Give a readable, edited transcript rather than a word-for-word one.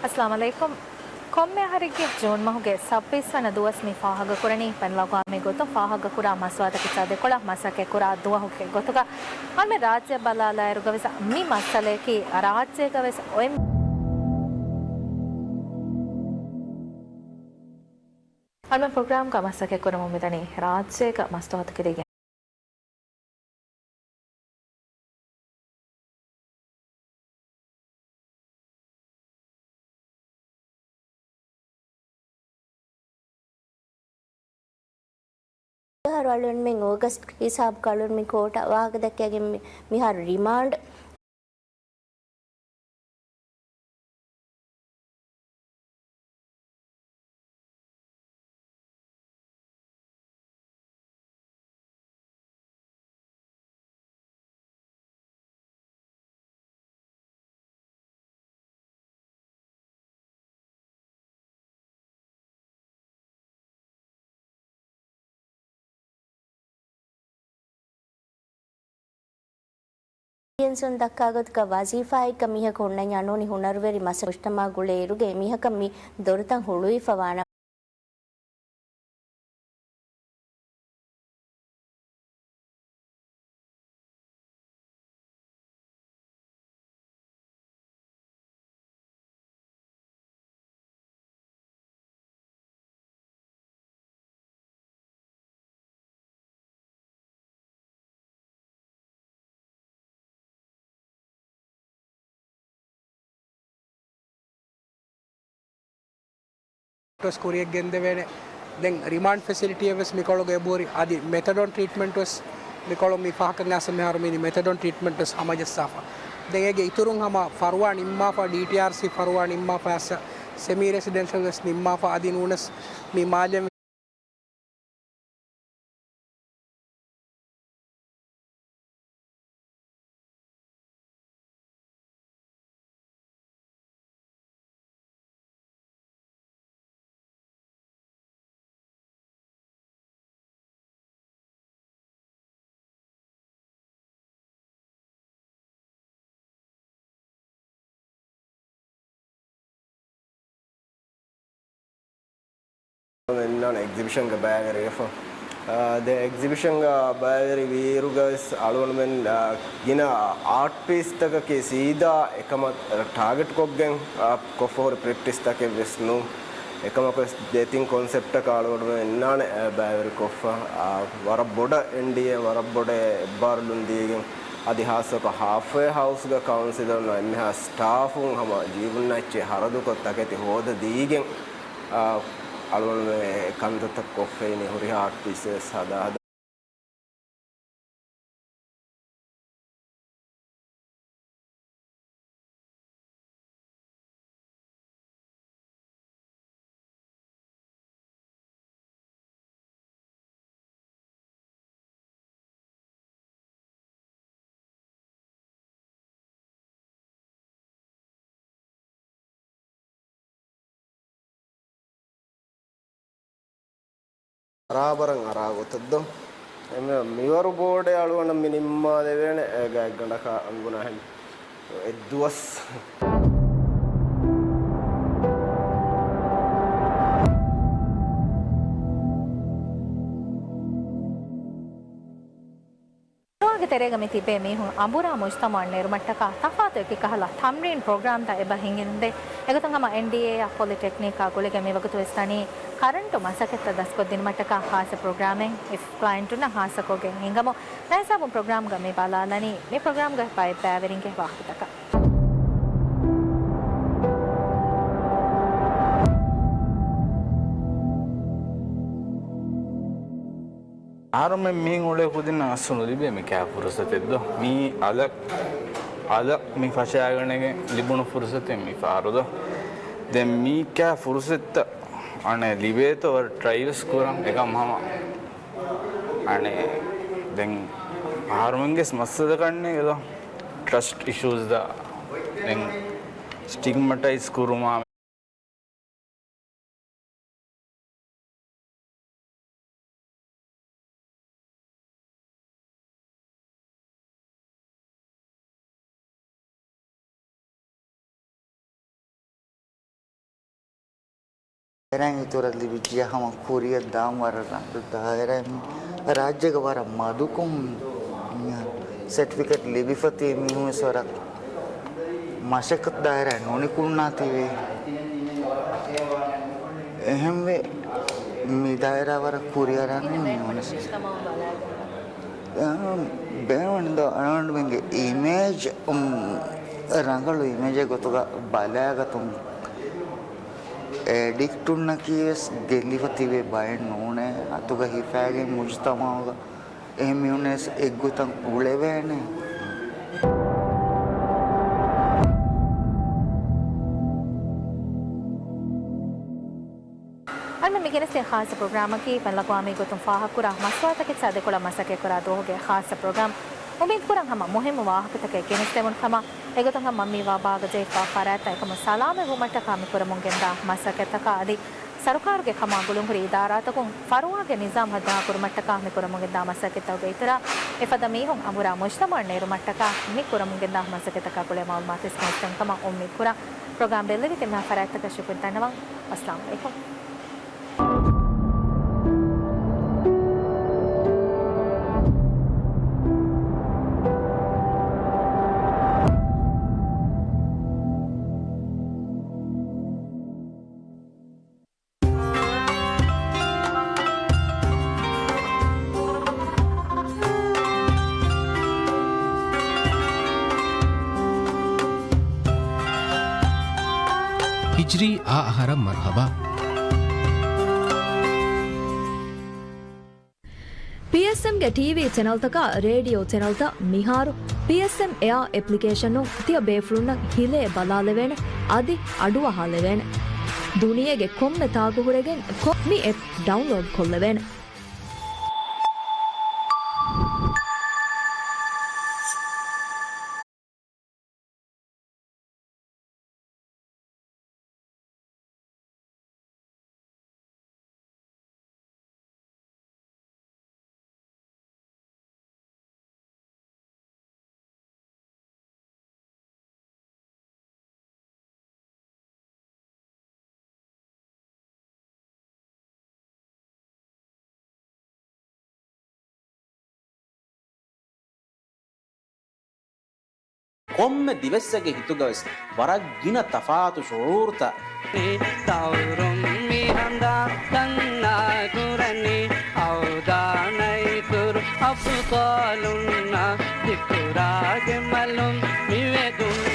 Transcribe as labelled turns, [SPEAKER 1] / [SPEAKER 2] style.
[SPEAKER 1] अस्सलाम वालेकुम ಕೊಮ್ಮೆ ಹರಿಗೆ ಜೂನ್ ಮಹುಗೆ 26 ವನ ದುವಸ್ ಮಿ ಫಾಹಗ ಕುರಣಿ ಪನ್ಲಗ ಮಿ ಗೊತ್ತು ಫಾಹಗ ಕುರ ಮಸ್ವಾದಕ ಸಾದೆ ಕೊಳ ಮಸಕೆ ಕುರ ದುವಹುಗೆ ಗೊತ್ತುಗ ಅಲ್ಮೆ ರಾಜ್ಯ ಬಲಾಲ ಇರುಗವೆಸ ಮಿ ಮಸಲೆ ಕಿ ರಾಜ್ಯ ಗವೆಸ ಒಯ್ ಅಲ್ಮೆ ಪ್ರೋಗ್ರಾಮ್ ಕ ಮಸಕೆ ಕುರ ಮುಮಿದನಿ ರಾಜ್ಯ ಕ ಮಸ್ವಾದಕ dige
[SPEAKER 2] ಹರವಳನ್ ಮೆಂಗ್ ಆಗಸ್ಟ್ ಹಿಸಾಬ್ ಕಾಲುನ್ ಮಿ ಕೋಟ ವಾಗದಕ್ಕೆ ಮಿಹಾರ್ ರಿಮಾಂಡ್ ಿಯನ್ಸೊನ್ ದಕ್ಕಾಗೋದ್ಕ ವಜೀಫಾಯಿಕ ಮಿಹಕ ಹುಣ್ಣኝ ಅನೋನಿ ಹುಣರ್ವೆರಿ ಮಸ ಮುಜ್ತಮಾ ಗುಳೇರುಗೆ ಮಿಹಕ ಮಿ ದೊರತಂ ಹುಳುಯಿ ಫವಾನ
[SPEAKER 3] was Korea Gendevene, then remand facility was Mikolo Gabori, Adi methadone treatment was Mikolo Mifaka Nasamharmini, methadone treatment was Hamajasafa. Then again Iturung Hama, Farwa Nimma for DTRC, Farwa Nimma for semi residential was Nimma for Adinunas, Mimajem.
[SPEAKER 4] Exhibition the exhibition bayari virugas alunmen gina art piece taka ke sida ekama target koggen kofor practice take vesnu ekama ko dating concept ka alunmen nane bayari kofa wara boda nda wara boda barlun digen adihasa ko halfway house ga councilor no enha staff hama jeevunnache haradu ko taketi hoda digen alun में कंध तक कोफे ने हो रही art pieces सादा Arabarang aragottaddo emme miwaru board alwana minimma devene gandaka anguna hen edduwas
[SPEAKER 1] ತೆರೆಗ ಮಿತಿ ಬೇ ಮೀಹು ಅಂಬುರಾ ಮುಜ್ತಮಾ ನಿರ್ಮಟ್ಟಕ ತಫಾತುಕಿ ಕಹಲ ಥಮ್ರೀನ್ program the ಎಬ ಹಿಂಗಿಂದೆ ಎಗತಂಗಮ NDA polytechnic ಗುಳಿಗೆ ಮೇವಗತು ಎಸ್ತಾನಿ ಕರೆಂಟು ಮಸಕೆತ್ತ ದಸ್ಕೊದ್ದಿನ ಮಟ್ಟಕ ಹಾಸ ಪ್ರೋಗ್ರಾಮಿಂಗ್ ಇಫ್ ಕ್ಲೈಂಟುನ ಹಾಸಕೋಗೆ ಹಿಂಗಮು ನೈಸಾಬು ಪ್ರೋಗ್ರಾಮ್ ಗ ಮೇ ಬಾಲಾಲನಿ ಮೇ ಪ್ರೋಗ್ರಾಮ್ ಗ ಪೈ ಪ್ಯಾವರಿಂಗೆ ವಾಹಿತಕ
[SPEAKER 5] ආරම මින් ඔලේ කුදින අසුණු ලිබේ මේ කෑ පුරසතෙද්ද මී අල මී ෆෂාගණගේ ලිබුණු පුරසතෙ මී ෆාරුද දැන් මී කෑ පුරසෙත්ත අනේ ලිබේත වර ට්‍රයිල්ස් කරන් එකම මම අනේ දැන් ආරමංගේ මස්සද කන්නේ ඒද ට්‍රස්ට් ඉෂුස් ද දැන් ස්ටිග්මටයිස් කුරුමා
[SPEAKER 6] Daerah itu adalah bijak hama Korea dam warna daerah raja gawara madukum sertifikat lebih fatih minum suara masyarakat daerah noni kulnati we ehme mi daerah wara Korea rani bewan do around menge image rangalu image gotoga balaga tum एडिक्टुन्ना की गेलीवती way by नोने अतुगा हिफागे मुजतमागा एम्यूनेस एग्गुतंग उलेवेने
[SPEAKER 1] अन्न मिगेने से खास programme की पल्लक्वामी को तुम फाहा कुरा मसवाता के सादे कोला मसके कुरा दो हो गए खास प्रोग्राम उम्मीद कुरंग हम मुहिम वाहक तक केनिस्ते मुन खमा एगोतंग मम्मी वा बाग जे फा फराता एकम सलामे वुमट कामी कुरमुंगेंदा मसके तक आदि सरकार के खमा गुलुंगरी इदारा तक फरुआ के निजाम हदा कुरमट कामी कुरमुंगेंदा मसके तक इतरा इफदमी हम अमुरा मुज्तमा नेरु मट्टका मि कुरमुंगेंदा मसके तक कुले मालूमात स्मस्तन खमा उम्मीद कुरा प्रोग्राम बेलवी के मा फराता का शुक्र धन्यवाद अस्सलाम वालेकुम
[SPEAKER 7] ಹಿಜ್ರಿ ಆಹಾರ ಮರ್ಹಬಾ
[SPEAKER 8] PSM ಗೆ ಟಿವಿ ಚಾನೆಲ್ ತಕ ರೇಡಿಯೋ ಚಾನೆಲ್ ತ ಮಿಹಾರು PSM Air ಅಪ್ಲಿಕೇಶನ್ ನು ತಿಯ ಬೇಫ್ಲುನ್ನ ಹಿಲೆ ಬಲಾಲೆವೇನೆ ಅದಿ ಅಡುವ ಹಾಲೆವೇನೆ ದುನಿಯೆಗೆ ಕೊಮ್ಮೆ ತಾಗು ಹುರೆಗೆ ಕೊಮ್ಮಿ ಆಪ್ ಡೌನ್ಲೋಡ್ ಕೊಲ್ಲೆವೇನೆ
[SPEAKER 9] කොම්ම දිවස්සගේ හිතුගවස් වරක් ගින තෆාතු ෂුරූර්ත තවුරුම් මිහඳා දන්නා කුරන්නේ අවදානයි කුරු අප්පාලුන්නා දිකුරාගේ මලුම් මිවෙදුම්